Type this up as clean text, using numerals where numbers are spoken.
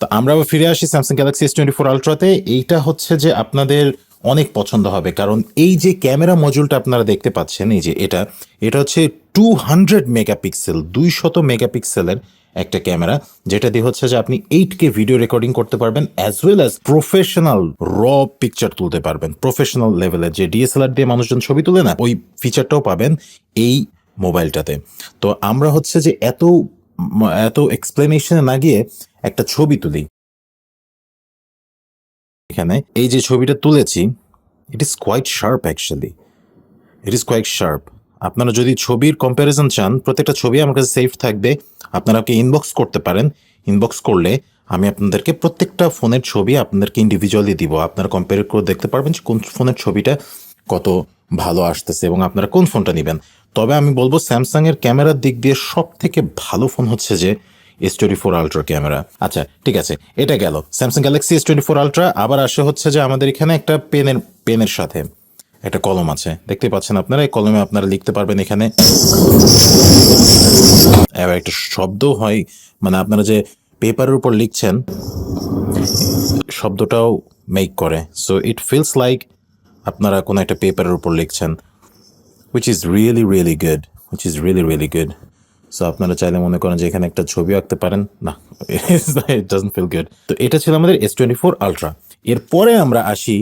তো আমরা আবার ফিরে আসি স্যামসাং গ্যালাক্সি S24 আলট্রাতে। এইটা হচ্ছে যে আপনাদের অনেক পছন্দ হবে, কারণ এই যে ক্যামেরা মডিউলটা আপনারা দেখতে পাচ্ছেন, এই যে এটা হচ্ছে 200 মেগাপিক্সেল, 200 মেগাপিক্সেলের একটা ক্যামেরা, যেটা দিয়ে হচ্ছে যে আপনি 8K ভিডিও রেকর্ডিং করতে পারবেন, অ্যাজ ওয়েল অ্যাজ প্রফেশনাল র পিকচার তুলতে পারবেন। প্রফেশনাল লেভেলের যে ডিএসএলআর দিয়ে মানুষজন ছবি তুলে না, ওই ফিচারটাও পাবেন এই মোবাইলটাতে। তো আমরা হচ্ছে যে এত এক্সপ্লেনেশনে না গিয়ে একটা ছবি তুলি। এখানে এই যে ছবিটা তুলেছি, it is quite sharp actually, it is quite sharp. আপনারা যদি ছবির কম্প্যারিজন চান, প্রত্যেকটা ছবি আমার কাছে সেভ থাকবে, আপনারা কি ইনবক্স করতে পারেন। ইনবক্স করলে আমি আপনাদেরকে প্রত্যেকটা ফোনের ছবি আপনাদেরকে ইন্ডিভিজুয়ালি দিব, আপনারা কম্পেয়ার করে দেখতে পারবেন যে কোন ফোনের ছবিটা কত ভালো আসতেছে এবং আপনারা কোন ফোনটা নেবেন। তবে আমি বলবো স্যামসাং এর ক্যামেরার দিক দিয়ে সব থেকে ভালো ফোন হচ্ছে যে S24 আলট্রা ক্যামেরা। আচ্ছা ঠিক আছে, এটা গেল স্যামসাং গ্যালাক্সি S24 আলট্রা। আবার আসে হচ্ছে যে আমাদের এখানে একটা পেনের সাথে একটা কলম আছে, দেখতে পাচ্ছেন আপনারা। এই কলমে আপনারা লিখতে পারবেন এখানে, এবার একটা শব্দ হয়, মানে আপনারা যে পেপারের উপর লিখছেন শব্দটাও মেক করে, সো ইট ফিলস লাইক আপনারা কোনো একটা পেপারের উপর লিখছেন, which is really really good, which is really really good. So আপনারা চাইলে মনে করেন যে এখানে একটা ছবি আঁকতে পারেন না, it doesn't feel good. তো এটা ছিল আমাদের S24 আলট্রা। এরপরে আমরা আসি